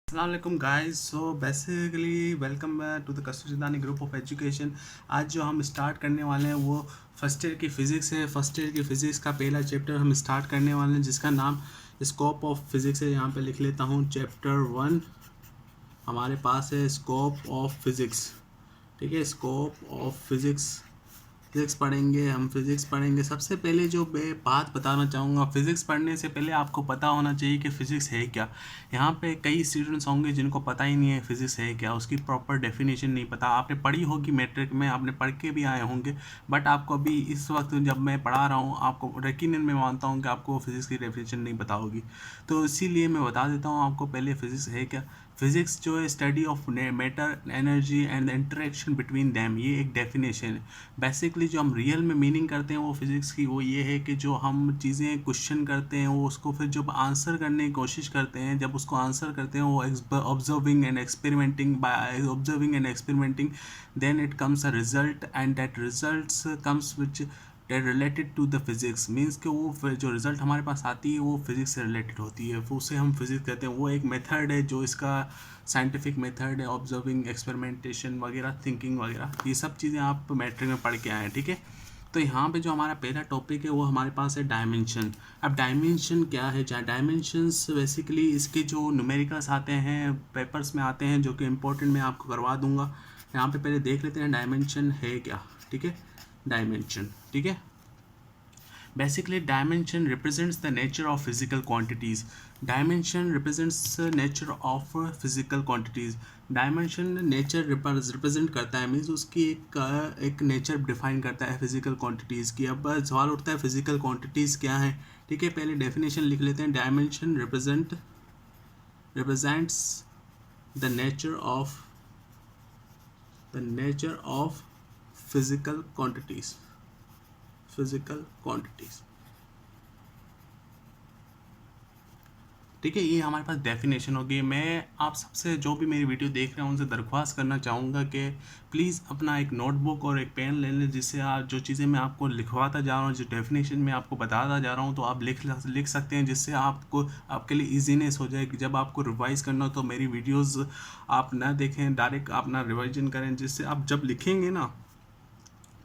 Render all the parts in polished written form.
Assalamualaikum guys. So basically welcome to the Kasturdani group of education. आज जो हम start करने वाले हैं वो फर्स्ट ईयर की फ़िज़िक्स है. फर्स्ट ईयर की फ़िज़िक्स का पहला चैप्टर हम स्टार्ट करने वाले हैं जिसका नाम स्कोप ऑफ फिज़िक्स है. यहाँ पे लिख लेता हूँ चैप्टर 1 हमारे पास है स्कोप ऑफ फिज़िक्स. ठीक है, स्कोप ऑफ फिज़िक्स पढ़ेंगे हम. फिज़िक्स पढ़ेंगे. सबसे पहले जो मैं बात बताना चाहूँगा, फ़िज़िक्स पढ़ने से पहले आपको पता होना चाहिए कि फ़िज़िक्स है क्या. यहाँ पे कई स्टूडेंट्स होंगे जिनको पता ही नहीं है फ़िज़िक्स है क्या, उसकी प्रॉपर डेफिनेशन नहीं पता. आपने पढ़ी होगी मैट्रिक में, आपने पढ़ के भी आए होंगे, बट आपको अभी इस वक्त जब मैं पढ़ा रहा हूँ आपको यकीनन मैं मानता हूँ कि आपको फ़िज़िक्स की डेफिनेशन नहीं पता होगी. तो इसीलिए मैं बता देता हूँ आपको पहले फ़िज़िक्स है क्या. फिज़िक्स जो है study of matter, energy and the interaction between them, ये एक डेफिनेशन है. बेसिकली जो हम रियल में मीनिंग करते हैं वो फिज़िक्स की वो ये है कि जो हम चीज़ें क्वेश्चन करते हैं वो उसको फिर जब आंसर करने की कोशिश करते हैं, जब उसको आंसर करते हैं वो observing and experimenting, by observing and experimenting then it comes a result and that results comes which that related to the physics. Means कि वो जो रिज़ल्ट हमारे पास आती है वो फिज़िक्स से रिलेटेड होती है, वो उसे हम फिज़िक्स कहते हैं. वो एक मेथड है जो इसका साइंटिफिक मेथड है, ऑब्जर्विंग, एक्सपेरिमेंटेशन वगैरह, थिंकिंग वगैरह, ये सब चीज़ें आप मैट्रिक में पढ़ के आए हैं. ठीक है, तो यहाँ पे जो हमारा पहला टॉपिक है वो हमारे पास है डायमेंशन. अब डायमेंशन क्या है? डायमेंशंस बेसिकली इसके जो न्यूमेरिकल्स आते हैं, पेपर्स में आते हैं, जो कि इम्पोर्टेंट मैं आपको करवा दूंगा. यहाँ पे पहले देख लेते हैं डायमेंशन है क्या. ठीक है, डायमेंशन. ठीक है, basically dimension represents the nature of physical quantities. Dimension represents the nature of physical quantities. Dimension nature represent करता है, मीन्स उसकी एक नेचर डिफाइन करता है फिजिकल क्वांटिटीज़ की. अब सवाल उठता है फिजिकल क्वांटिटीज़ क्या है. ठीक है, पहले डेफिनेशन लिख लेते हैं. Dimension represents the nature of physical quantities. ठीक है, ये हमारे पास डेफिनेशन होगी. मैं आप सबसे जो भी मेरी वीडियो देख रहे हैं उनसे दरख्वास्त करना चाहूँगा कि प्लीज़ अपना एक नोटबुक और एक पेन ले लें, जिससे आप जो चीज़ें मैं आपको लिखवाता जा रहा हूँ, जो डेफिनेशन मैं आपको बताता जा रहा हूँ, तो आप लिख सकते हैं, जिससे आपको आपके लिए ईजीनेस हो जाए कि जब आपको रिवाइज़ करना हो तो मेरी वीडियोज़ आप ना देखें, डायरेक्ट अपना रिवाइजन करें, जिससे आप जब लिखेंगे ना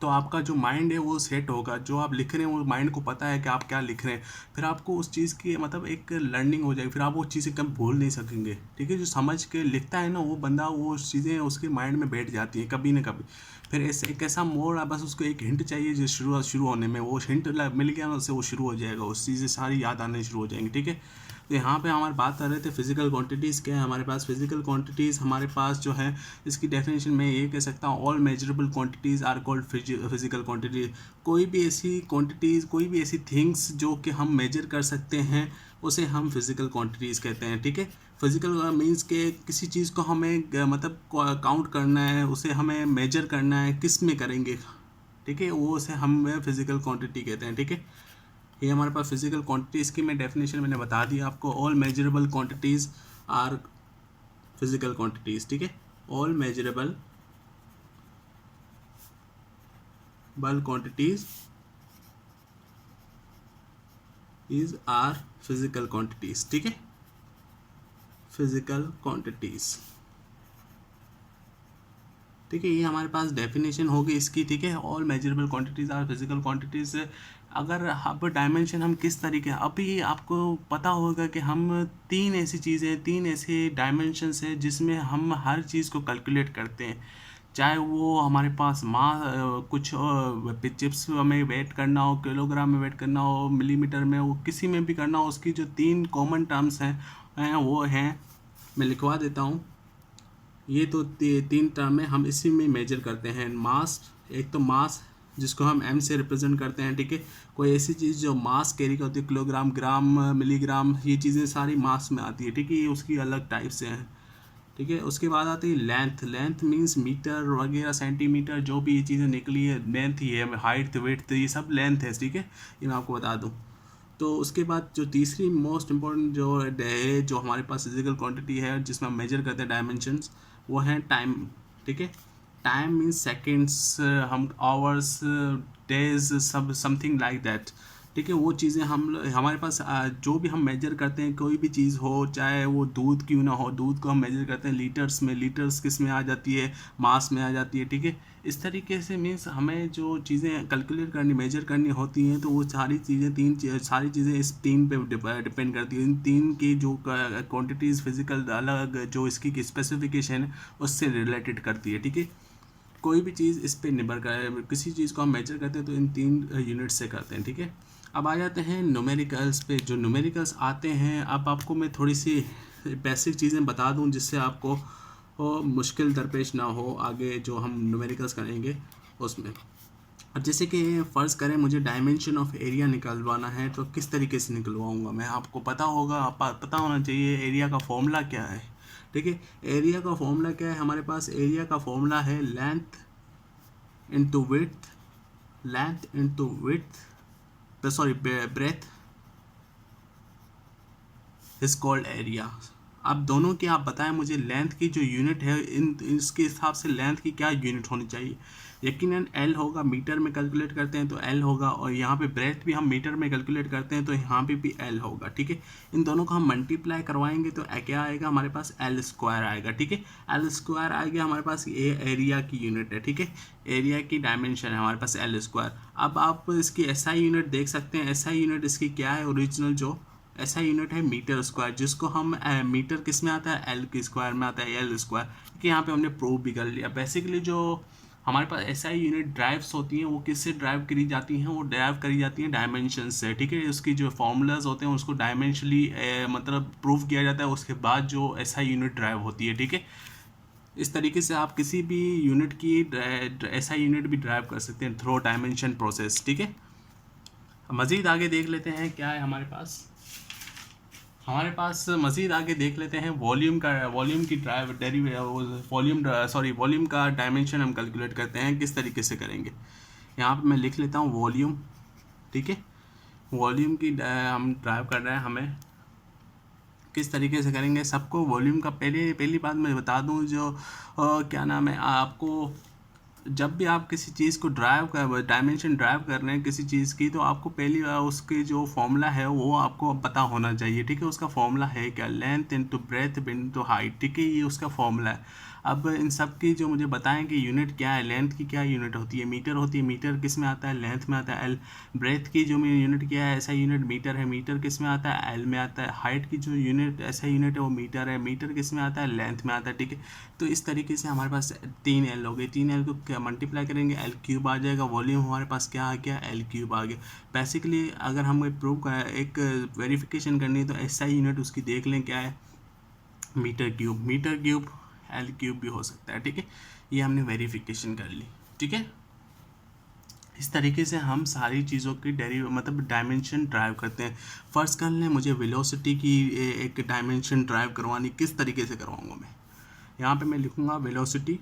तो आपका जो माइंड है वो सेट होगा. जो आप लिख रहे हैं वो माइंड को पता है कि आप क्या लिख रहे हैं. फिर आपको उस चीज़ की मतलब एक लर्निंग हो जाएगी, फिर आप वो चीज़ें कभी भूल नहीं सकेंगे. ठीक है, जो समझ के लिखता है ना वो बंदा, वो चीज़ें उसके माइंड में बैठ जाती हैं कभी ना कभी. फिर ऐसे एक ऐसा मोड़, बस उसको एक हिंट चाहिए जो शुरू होने में, वो हिंट मिल गया ना उससे वो शुरू हो जाएगा, उस चीज़ें सारी याद आने शुरू हो जाएंगी. ठीक है, तो यहाँ पे हमारी बात कर रहे थे फिजिकल क्वांटिटीज़ क्या है हमारे पास. फिजिकल क्वांटिटीज़ हमारे पास जो है इसकी डेफिनेशन मैं ये कह सकता हूँ, all measurable quantities are called physical quantity. कोई भी ऐसी क्वांटिटीज़, कोई भी ऐसी थिंग्स जो कि हम मेजर कर सकते हैं उसे हम फिजिकल क्वांटिटीज़ कहते हैं. ठीक है, फिजिकल मीन्स के किसी चीज़ को हमें मतलब काउंट करना है, उसे हमें मेजर करना है, किस में करेंगे. ठीक है, वो उसे हम फिजिकल क्वांटिटी कहते हैं. ठीक है, ये हमारे पास फिजिकल क्वांटिटीज़ की मैं डेफिनेशन मैंने बता दी आपको. All measurable quantities are physical quantities. ठीक है, all measurable quantities is are physical quantities. ठीक है, फिजिकल क्वांटिटीज़. ठीक है, ये हमारे पास डेफिनेशन होगी इसकी. ठीक है, all measurable quantities are physical quantities. अगर अब डायमेंशन हम किस तरीके, अभी आपको पता होगा कि हम तीन ऐसे डायमेंशंस हैं जिसमें हम हर चीज़ को कैलकुलेट करते हैं. चाहे वो हमारे पास कुछ चिप्स हमें वेट करना हो, किलोग्राम में वेट करना हो, मिलीमीटर में, वो किसी में भी करना हो, उसकी जो तीन कॉमन टर्म्स हैं वो हैं, मैं लिखवा देता हूँ. ये तो तीन टर्म है, हम इसी में मेजर करते हैं. मास, एक तो मास जिसको हम एम से रिप्रेजेंट करते हैं. ठीक है, कोई ऐसी चीज़ जो मास कैरी करती है, किलोग्राम, ग्राम, मिलीग्राम, ये चीज़ें सारी मास में आती है. ठीक है, ये उसकी अलग टाइप से हैं. ठीक है, उसके बाद आती है लेंथ. लेंथ मीन्स मीटर वगैरह, सेंटीमीटर, जो भी ये चीज़ें निकली है लेंथ ही है. हाइट, वेट, ये सब लेंथ है. ठीक है, ये मैं आपको बता दूँ. तो उसके बाद जो तीसरी मोस्ट इम्पॉर्टेंट जो है, जो हमारे पास फिजिकल क्वांटिटी है जिसमें हम मेजर करते हैं डायमेंशंस, वो हैं टाइम. ठीक है, टाइम मीन्स सेकेंड्स, हम आवर्स, डेज, सब समथिंग लाइक दैट. ठीक है। वो चीज़ें हमारे पास जो भी हम मेजर करते हैं, कोई भी चीज़ हो, चाहे वो दूध क्यों ना हो, दूध को हम मेजर करते हैं लीटर्स में, लीटर्स किस में आ जाती है, मास में आ जाती है, ठीक है। इस तरीके से मीन्स हमें जो चीज़ें कैलकुलेट करनी, मेजर करनी होती हैं, तो वो सारी चीज़ें सारी चीज़ें इस तीन पे डिपेंड करती है। इन तीन की जो क्वांटिटीज़ फिजिकल अलग जो इसकी स्पेसिफिकेशन है उससे रिलेटेड करती है, ठीक है। कोई भी चीज़ इस पे निर्भर कर, किसी चीज़ को हम मेजर करते हैं तो इन तीन यूनिट से करते हैं, ठीक है। अब आ जाते हैं न्यूमेरिकल्स पे। जो न्यूमेरिकल्स आते हैं, अब आपको मैं थोड़ी सी बेसिक चीज़ें बता दूं जिससे आपको मुश्किल दरपेश ना हो आगे जो हम न्यूमेरिकल्स करेंगे उसमें। अब जैसे कि फ़र्ज़ करें मुझे डायमेंशन ऑफ एरिया निकलवाना है, तो किस तरीके से निकलवाऊंगा मैं, आपको पता होगा, पता होना चाहिए एरिया का फॉर्मूला क्या है, ठीक है। एरिया का फॉर्मूला क्या है हमारे पास? एरिया का फॉर्मूला है length into width, length into width, sorry breadth is called area. अब दोनों की आप बताएं मुझे लेंथ की जो यूनिट है, इन इसके हिसाब से लेंथ की क्या यूनिट होनी चाहिए। यकीनन एल होगा, मीटर में कैलकुलेट करते हैं तो एल होगा, और यहाँ पे ब्रेथ भी हम मीटर में कैलकुलेट करते हैं तो यहाँ पे भी एल होगा, ठीक है। इन दोनों को हम मल्टीप्लाई करवाएंगे तो क्या आएगा हमारे पास? एल स्क्वायर आएगा, ठीक है। एल स्क्वायर आ गया हमारे पास, ये एरिया की यूनिट है, ठीक है। एरिया की डायमेंशन है हमारे पास एल स्क्वायर। अब आप इसकी एसआई यूनिट देख सकते हैं, एसआई यूनिट इसकी क्या है? ओरिजिनल जो ऐसा यूनिट है मीटर स्क्वायर, जिसको हम मीटर किस में आता है? एल के स्क्वायर में आता है, एल स्क्वायर, कि यहाँ पे हमने प्रूव भी कर लिया। बेसिकली जो हमारे पास एसआई यूनिट ड्राइव्स होती हैं वो किससे ड्राइव करी जाती हैं? वो ड्राइव करी जाती हैं डायमेंशन से, ठीक है। उसकी जो फॉर्मूलाज होते हैं उसको डायमेंशनली मतलब प्रूव किया जाता है, उसके बाद जो एसआई यूनिट ड्राइव होती है, ठीक है। इस तरीके से आप किसी भी यूनिट की एसआई यूनिट भी ड्राइव कर सकते हैं थ्रू डायमेंशन प्रोसेस, ठीक है। मज़ीद आगे देख लेते हैं क्या है हमारे पास मज़ीद आगे देख लेते हैं वॉल्यूम की वॉल्यूम का डायमेंशन हम कैलकुलेट करते हैं, किस तरीके से करेंगे। यहाँ पे मैं लिख लेता हूँ वॉल्यूम, ठीक है। वॉल्यूम की हम ड्राइव कर रहे हैं, हमें किस तरीके से करेंगे सबको वॉल्यूम का पहली बात मैं बता दूँ, जो क्या नाम है, आपको जब भी आप किसी चीज़ को डायमेंशन ड्राइव कर रहे हैं किसी चीज़ की, तो आपको पहली बार उसकी जो फॉर्मूला है वो आपको पता होना चाहिए, ठीक है। उसका फॉर्मूला है क्या? Length into breadth into height, ठीक है। ये उसका फॉर्मूला है। अब इन सब की जो मुझे बताएं कि यूनिट क्या है, लेंथ की क्या यूनिट होती है? मीटर होती है। मीटर किस में आता है? लेंथ में आता है, एल। ब्रेथ की जो यूनिट क्या है? ऐसा यूनिट मीटर है, मीटर किस में आता है? एल में आता है। हाइट की जो यूनिट ऐसा यूनिट है वो मीटर है, मीटर किस में आता है? लेंथ में आता है, ठीक है। तो इस तरीके से हमारे पास 3 एल हो गए, 3 एल को क्या मल्टीप्लाई करेंगे, एल क्यूब आ जाएगा। वॉल्यूम हमारे पास क्या आ गया? एल क्यूब आ गया। बेसिकली अगर हमें प्रूव एक वेरिफिकेशन करनी है तो ऐसा यूनिट उसकी देख लें क्या है, मीटर क्यूब एल क्यूब भी हो सकता है, ठीक है। ये हमने वेरिफिकेशन कर ली, ठीक है। इस तरीके से हम सारी चीज़ों की मतलब डायमेंशन ड्राइव करते हैं। फर्स्ट कर लें मुझे वेलोसिटी की एक डायमेंशन ड्राइव करवानी, किस तरीके से करवाऊंगा मैं। यहाँ पे मैं लिखूँगा वेलोसिटी,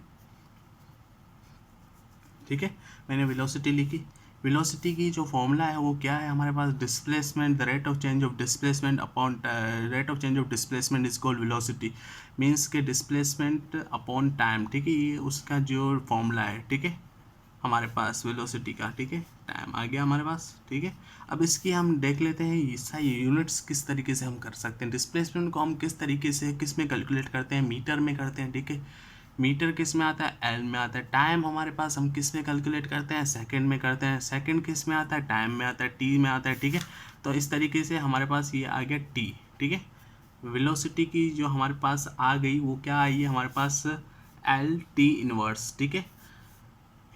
ठीक है। मैंने वेलोसिटी लिखी। वेलोसिटी की जो फॉर्मूला है वो क्या है हमारे पास? Displacement, the rate of change of displacement upon rate of change of displacement is called velocity. Means के डिस्प्लेसमेंट अपॉन टाइम, ठीक है। ये उसका जो फॉर्मूला है, ठीक है, हमारे पास वेलोसिटी का, ठीक है। टाइम आ गया हमारे पास, ठीक है। अब इसकी हम देख लेते हैं इसका यूनिट्स किस तरीके से हम कर सकते हैं। डिस्प्लेसमेंट को हम किस तरीके से किस में कैलकुलेट करते हैं? मीटर में करते हैं, ठीक है। मीटर किस में आता है? एल में आता है। टाइम हमारे पास हम किस में कैलकुलेट करते हैं? सेकंड में करते हैं। सेकंड किस में आता है? टाइम में आता है, टी में आता है, ठीक है। तो इस तरीके से हमारे पास ये आ गया टी, ठीक है। वेलोसिटी की जो हमारे पास आ गई वो क्या आई है हमारे पास? एल टी इनवर्स, ठीक है।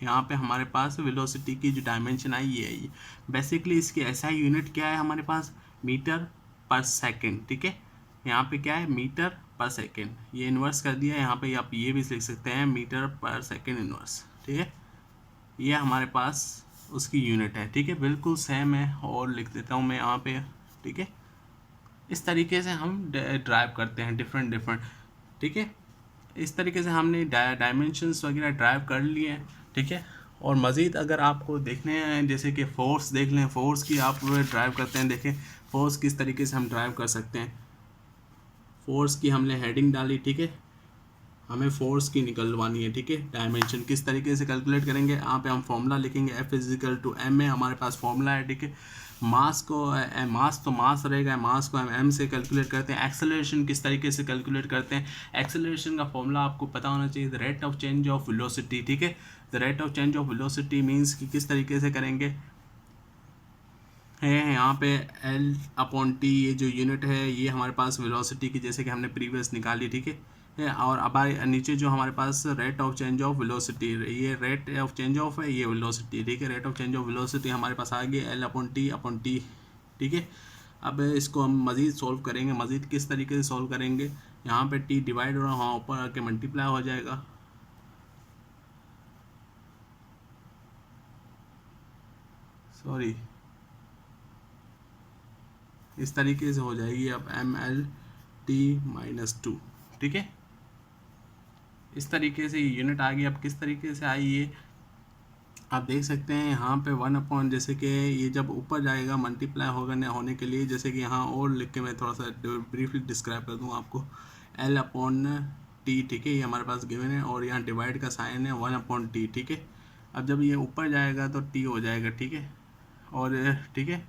यहाँ पे हमारे पास वेलोसिटी की जो डायमेंशन आई ये है। बेसिकली इसकी ऐसा यूनिट क्या है हमारे पास? मीटर पर सेकंड, ठीक है। यहाँ पे क्या है? मीटर पर सेकंड। ये इन्वर्स कर दिया, यहाँ पे आप ये भी लिख सकते हैं मीटर पर सेकंड इन्वर्स, ठीक है। ये हमारे पास उसकी यूनिट है, ठीक है, बिल्कुल सेम है। और लिख देता हूँ मैं यहाँ पे, ठीक है। इस तरीके से हम ड्राइव करते हैं डिफरेंट, ठीक है। इस तरीके से हमने डायमेंशंस वगैरह ड्राइव कर लिए हैं, ठीक है। और मज़ीद अगर आपको देखने हैं जैसे कि फोर्स देख लें, फोर्स की आप ड्राइव करते हैं, देखें फोर्स किस तरीके से हम ड्राइव कर सकते हैं। फोर्स की हमने हेडिंग डाली, ठीक है। हमें फोर्स की निकलवानी है, ठीक है। डायमेंशन किस तरीके से कैलकुलेट करेंगे, यहाँ पे हम फॉर्मूला लिखेंगे, F = m है हमारे पास फॉर्मूला है, ठीक है। मास को मास तो मास रहेगा, मास को हम एम से कैलकुलेट करते हैं। एक्सेलरेशन किस तरीके से कैलकुलेट करते हैं, एक्सेलरेशन का फॉर्मूला आपको पता होना चाहिए, the rate of change of velocity, ठीक है। The rate of change of velocity means कि किस तरीके से करेंगे है यहाँ पे एल अपॉन टी, ये जो यूनिट है ये हमारे पास वेलोसिटी की जैसे कि हमने प्रीवियस निकाली, ठीक है। और अब नीचे जो हमारे पास rate of change of velocity, ये रेट ऑफ चेंज ऑफ है, ये वेलोसिटी, ठीक है। Rate of change of velocity हमारे पास आ गई एल अपॉन टी, ठीक है। अब इसको हम मज़ीद सॉल्व करेंगे, मज़ीद किस तरीके से सॉल्व करेंगे, यहाँ पे टी डिवाइड और वहाँ ऊपर आके मल्टीप्लाई हो जाएगा, सॉरी इस तरीके से हो जाएगी। अब M L T minus two, ठीक है। इस तरीके से यूनिट आ गई। अब किस तरीके से आई ये आप देख सकते हैं यहाँ पे 1 अपॉन, जैसे कि ये जब ऊपर जाएगा मल्टीप्लाई होगा न होने के लिए, जैसे कि यहाँ और लिख के मैं थोड़ा सा ब्रीफली डिस्क्राइब कर दूँ आपको, एल अपॉन टी, ठीक है, ये हमारे पास गिवन है, और यहाँ डिवाइड का साइन है 1/t, ठीक है। अब जब ये ऊपर जाएगा तो टी हो जाएगा, ठीक है, और ठीक है,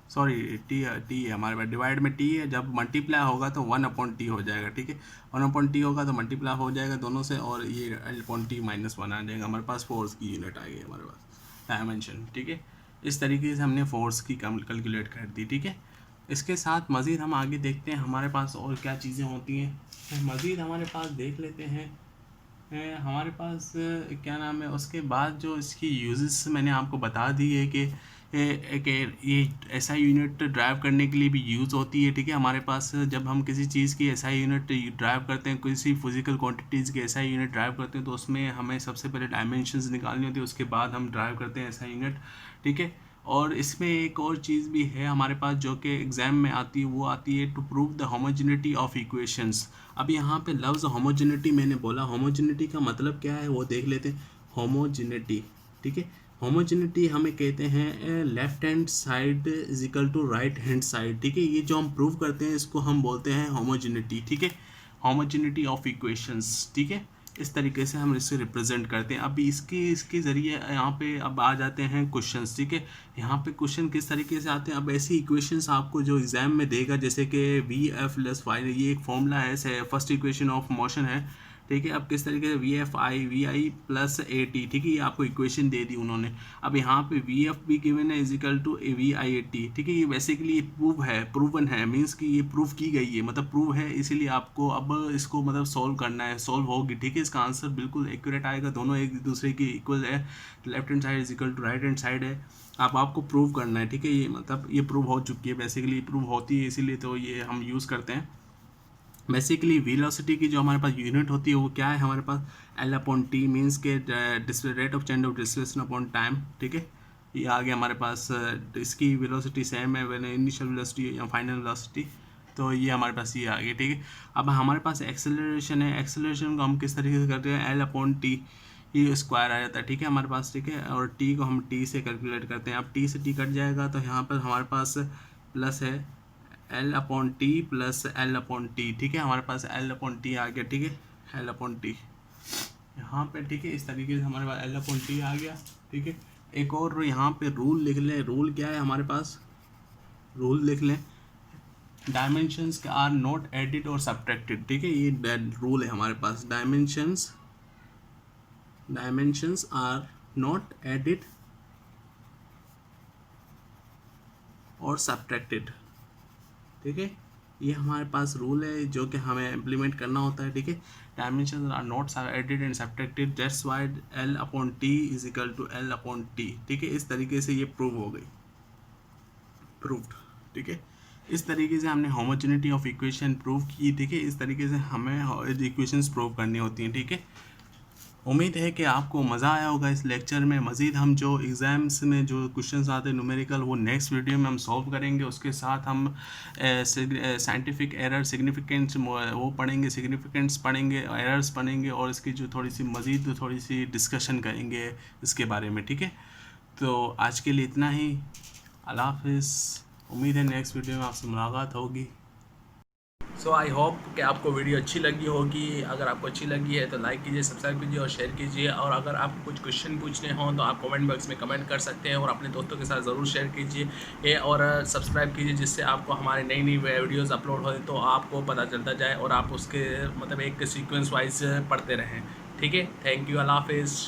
सॉरी टी है हमारे पास, डिवाइड में टी है, जब मल्टीप्लाई होगा तो 1/t हो जाएगा, ठीक है। 1/t होगा तो मल्टीप्लाई हो जाएगा दोनों से, और ये L/t-1 आ जाएगा, हमारे पास फोर्स की यूनिट आ गई हमारे पास डायमेंशन, ठीक है। इस तरीके से हमने फोर्स की कैलकुलेट कर दी, ठीक है। इसके साथ मज़ीद हम आगे देखते हैं हमारे पास और क्या चीज़ें होती हैं, मज़ीद हमारे पास देख लेते हैं। हमारे पास क्या नाम है, उसके बाद जो इसकी यूजेस मैंने आपको बता दी है कि ये एसआई यूनिट ड्राइव करने के लिए भी यूज़ होती है, ठीक है। हमारे पास जब हम किसी चीज़ की एसआई यूनिट ड्राइव करते हैं, किसी फिजिकल क्वांटिटीज़ की एसआई यूनिट ड्राइव करते हैं, तो उसमें हमें सबसे पहले डायमेंशंस निकालनी होती है, उसके बाद हम ड्राइव करते हैं एसआई यूनिट, ठीक है। और इसमें एक और चीज़ भी है हमारे पास जो कि एग्ज़ाम में आती है, वो आती है to prove the homogeneity of equations. अब यहाँ पे लफ्ज़ होमोजेनिटी मैंने बोला, होमोजेनिटी का मतलब क्या है वो देख लेते हैं। होमोजेनिटी, ठीक है, होमोजेनिटी हमें कहते हैं left hand side is equal to right hand side, ठीक है। ये जो हम प्रूव करते हैं इसको हम बोलते हैं होमोजेनिटी, ठीक है, होमोजेनिटी ऑफ इक्वेशंस, ठीक है। इस तरीके से हम इसे रिप्रेजेंट करते हैं। अब इसके ज़रिए यहाँ पे अब आ जाते हैं क्वेश्चंस, ठीक है। यहाँ पे क्वेश्चन किस तरीके से आते हैं, अब ऐसी इक्वेशंस आपको जो एग्ज़ाम में देगा, जैसे कि वी एफ प्लस वाई, ये एक फॉर्मूला है, फर्स्ट इक्वेशन ऑफ मोशन है, ठीक है। अब किस तरीके से v i plus a t, ठीक है, ये आपको इक्वेशन दे दी उन्होंने। अब यहाँ पे वी एफ भी गिवन है is equal to v i a t, ठीक है। ये बेसिकली प्रूवन है, मीन्स कि ये प्रूव की गई है, मतलब प्रूव है, इसीलिए आपको अब इसको मतलब सॉल्व करना है, सॉल्व होगी, ठीक है। इसका आंसर बिल्कुल एक्यूरेट आएगा, दोनों एक दूसरे की इक्वल है, left hand side is equal to right hand side है। अब आपको प्रूव करना है, ठीक है, ये मतलब ये प्रूव हो चुकी है, बेसिकली प्रूव होती है, इसीलिए तो ये हम यूज़ करते हैं। बेसिकली वेलोसिटी की जो हमारे पास यूनिट होती है वो क्या है हमारे पास, एल अपॉन टी, मीन्स के rate of change of displacement upon time, ठीक है। ये आ गया हमारे पास, इसकी वेलोसिटी सेम है, वैन इनिशियल वेलोसिटी या फाइनल वेलोसिटी, तो ये हमारे पास ये आ गया, ठीक है। अब हमारे पास एक्सेलरेशन है, एक्सेलरेशन को हम किस तरीके से करते हैं, एल अपॉन टी ये स्क्वायर आ जाता है, ठीक है, हमारे पास, ठीक है। और टी को हम टी से कैलकुलेट करते हैं। अब टी से टी कट जाएगा तो यहाँ पर हमारे पास प्लस है L upon T plus L upon T, ठीक है, हमारे पास एल अपॉन टी आ गया, ठीक है, एल अपॉन टी यहाँ पे, ठीक है। इस तरीके से हमारे पास एल अपॉन टी आ गया, ठीक है। एक और यहाँ पे रूल लिख लें, रूल क्या है हमारे पास, रूल लिख लें, डायमेंशंस आर नॉट एडिड और सब्ट्रैक्टेड, ठीक है, ये रूल है हमारे पास, डायमेंशंस आर नॉट एडिड और सब्ट्रैक्टेड, ठीक है। ये हमारे पास रूल है जो कि हमें इम्प्लीमेंट करना होता है, ठीक है। Dimension are not added and subtracted, that's why L upon T is equal to L upon T, ठीक है। इस तरीके से ये प्रूव हो गई, प्रूव्ड, ठीक है। इस तरीके से हमने होमोजेनिटी ऑफ इक्वेशन प्रूव की, ठीक है। इस तरीके से हमें इक्वेशंस प्रूव करनी होती हैं, ठीक है। उम्मीद है कि आपको मज़ा आया होगा इस लेक्चर में। मज़ीद हम जो एग्ज़ाम्स में जो क्वेश्चंस आते हैं न्यूमेरिकल, वो नेक्स्ट वीडियो में हम सॉल्व करेंगे। उसके साथ हम साइंटिफिक एरर सिग्निफिकेंस वो पढ़ेंगे, सिग्निफिकेंस पढ़ेंगे, एरर्स पढ़ेंगे, और इसकी जो थोड़ी सी डिस्कशन करेंगे इसके बारे में, ठीक है। तो आज के लिए इतना ही, अल्लाह हाफिज़। उम्मीद है नेक्स्ट वीडियो में आपसे मुलाकात होगी। सो आई होप कि आपको वीडियो अच्छी लगी होगी। अगर आपको अच्छी लगी है तो लाइक कीजिए, सब्सक्राइब कीजिए और शेयर कीजिए। और अगर आपको कुछ क्वेश्चन पूछने हों तो आप कमेंट बॉक्स में कमेंट कर सकते हैं और अपने दोस्तों के साथ ज़रूर शेयर कीजिए और सब्सक्राइब कीजिए, जिससे आपको हमारे नई नई वीडियोज़ अपलोड हो तो आपको पता चलता जाए और आप उसके मतलब एक सीक्वेंस वाइज पढ़ते रहें। ठीक है, थैंक यू, अल्लाह हाफिज़।